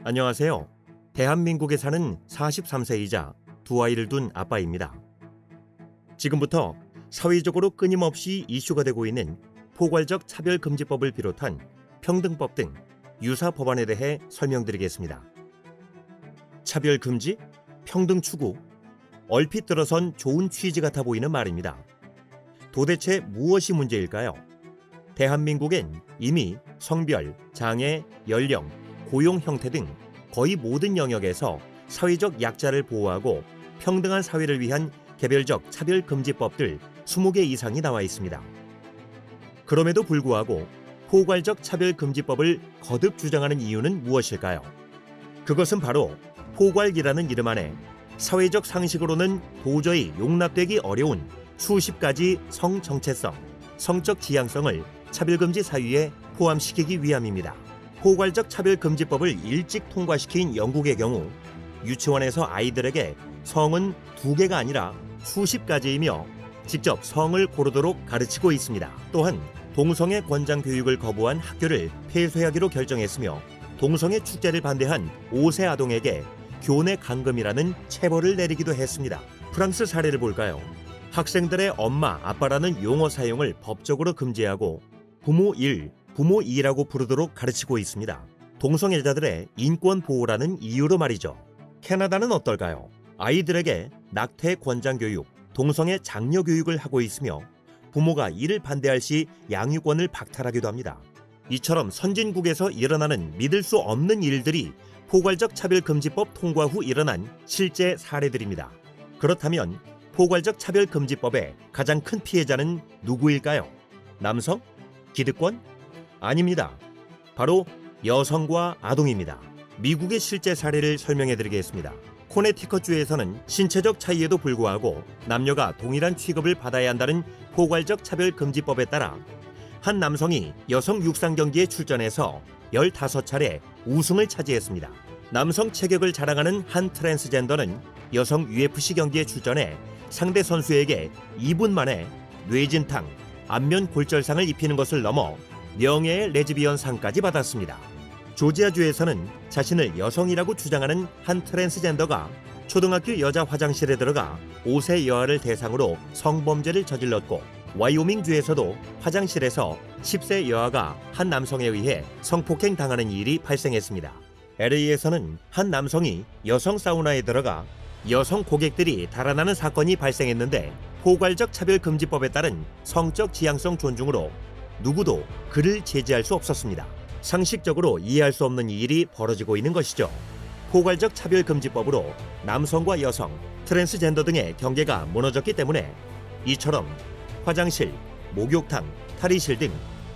안녕하세요. 대한민국에 사는 43세이자 두 아이를 둔 아빠입니다. 지금부터 사회적으로 끊임없이 이슈가 되고 있는 포괄적 차별금지법을 비롯한 평등법 등 유사 법안에 대해 설명드리겠습니다. 차별금지, 평등 추구, 얼핏 들어선 좋은 취지 같아 보이는 말입니다. 도대체 무엇이 문제일까요? 대한민국엔 이미 성별, 장애, 연령, 고용 형태 등 거의 모든 영역에서 사회적 약자를 보호하고 평등한 사회를 위한 개별적 차별금지법들 20개 이상이 나와 있습니다. 그럼에도 불구하고 포괄적 차별금지법을 거듭 주장하는 이유는 무엇일까요? 그것은 바로 포괄이라는 이름 안에 사회적 상식으로는 도저히 용납되기 어려운 수십 가지 성 정체성, 성적 지향성을 차별금지 사유에 포함시키기 위함입니다. 포괄적 차별금지법을 일찍 통과시킨 영국의 경우 유치원에서 아이들에게 성은 2개가 아니라 수십 가지이며 직접 성을 고르도록 가르치고 있습니다. 또한 동성애 권장 교육을 거부한 학교를 폐쇄하기로 결정했으며 동성애 축제를 반대한 5세 아동에게 교내 감금이라는 체벌을 내리기도 했습니다. 프랑스 사례를 볼까요? 학생들의 엄마, 아빠라는 용어 사용을 법적으로 금지하고 부모 1, 부모 2라고 부르도록 가르치고 있습니다. 동성애자들의 인권 보호라는 이유로 말이죠. 캐나다는 어떨까요? 아이들에게 낙태 권장 교육, 동성애 장려 교육을 하고 있으며 부모가 이를 반대할 시 양육권을 박탈하기도 합니다. 이처럼 선진국에서 일어나는 믿을 수 없는 일들이 포괄적 차별금지법 통과 후 일어난 실제 사례들입니다. 그렇다면 포괄적 차별금지법의 가장 큰 피해자는 누구일까요? 남성? 기득권? 아닙니다. 바로 여성과 아동입니다. 미국의 실제 사례를 설명해드리겠습니다. 코네티컷주에서는 신체적 차이에도 불구하고 남녀가 동일한 취급을 받아야 한다는 포괄적 차별금지법에 따라 한 남성이 여성 육상 경기에 출전해서 15차례 우승을 차지했습니다. 남성 체격을 자랑하는 한 트랜스젠더는 여성 UFC 경기에 출전해 상대 선수에게 2분 만에 뇌진탕, 안면 골절상을 입히는 것을 넘어 명예의 레즈비언 상까지 받았습니다. 조지아주에서는 자신을 여성이라고 주장하는 한 트랜스젠더가 초등학교 여자 화장실에 들어가 5세 여아를 대상으로 성범죄를 저질렀고, 와이오밍주에서도 화장실에서 10세 여아가 한 남성에 의해 성폭행 당하는 일이 발생했습니다. LA에서는 한 남성이 여성 사우나에 들어가 여성 고객들이 달아나는 사건이 발생했는데 포괄적 차별금지법에 따른 성적 지향성 존중으로 누구도 그를 제지할 수 없었습니다. 상식적으로 이해할 수 없는 일이 벌어지고 있는 것이죠. 포괄적 차별금지법으로 남성과 여성, 트랜스젠더 등의 경계가 무너졌기 때문에 이처럼 화장실, 목욕탕, 탈의실 등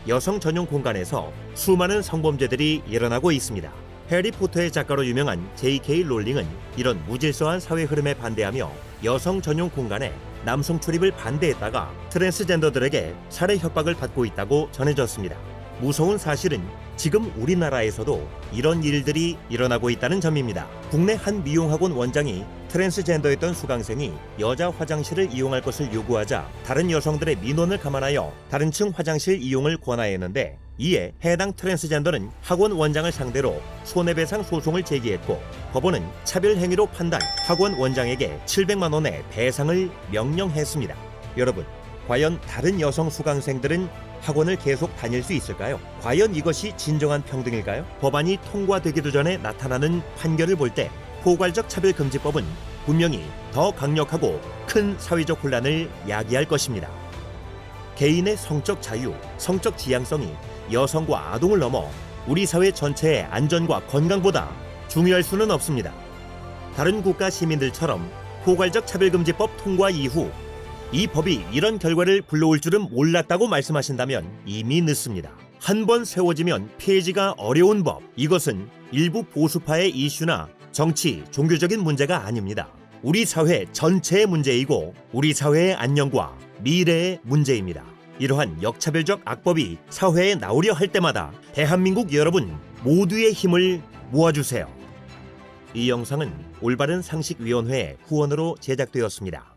여성 전용 공간에서 수많은 성범죄들이 일어나고 있습니다. 해리포터의 작가로 유명한 J.K. 롤링은 이런 무질서한 사회 흐름에 반대하며 여성 전용 공간에 남성 출입을 반대했다가 트랜스젠더들에게 살해 협박을 받고 있다고 전해졌습니다. 무서운 사실은 지금 우리나라에서도 이런 일들이 일어나고 있다는 점입니다. 국내 한 미용학원 원장이 트랜스젠더였던 수강생이 여자 화장실을 이용할 것을 요구하자 다른 여성들의 민원을 감안하여 다른 층 화장실 이용을 권하였는데, 이에 해당 트랜스젠더는 학원 원장을 상대로 손해배상 소송을 제기했고 법원은 차별 행위로 판단 학원 원장에게 700만 원의 배상을 명령했습니다. 여러분, 과연 다른 여성 수강생들은 학원을 계속 다닐 수 있을까요? 과연 이것이 진정한 평등일까요? 법안이 통과되기도 전에 나타나는 판결을 볼 때 포괄적 차별금지법은 분명히 더 강력하고 큰 사회적 혼란을 야기할 것입니다. 개인의 성적 자유, 성적 지향성이 여성과 아동을 넘어 우리 사회 전체의 안전과 건강보다 중요할 수는 없습니다. 다른 국가 시민들처럼 포괄적 차별금지법 통과 이후 이 법이 이런 결과를 불러올 줄은 몰랐다고 말씀하신다면 이미 늦습니다. 한 번 세워지면 폐지가 어려운 법, 이것은 일부 보수파의 이슈나 정치, 종교적인 문제가 아닙니다. 우리 사회 전체의 문제이고 우리 사회의 안녕과 미래의 문제입니다. 이러한 역차별적 악법이 사회에 나오려 할 때마다 대한민국 여러분 모두의 힘을 모아주세요. 이 영상은 올바른 상식위원회의 후원으로 제작되었습니다.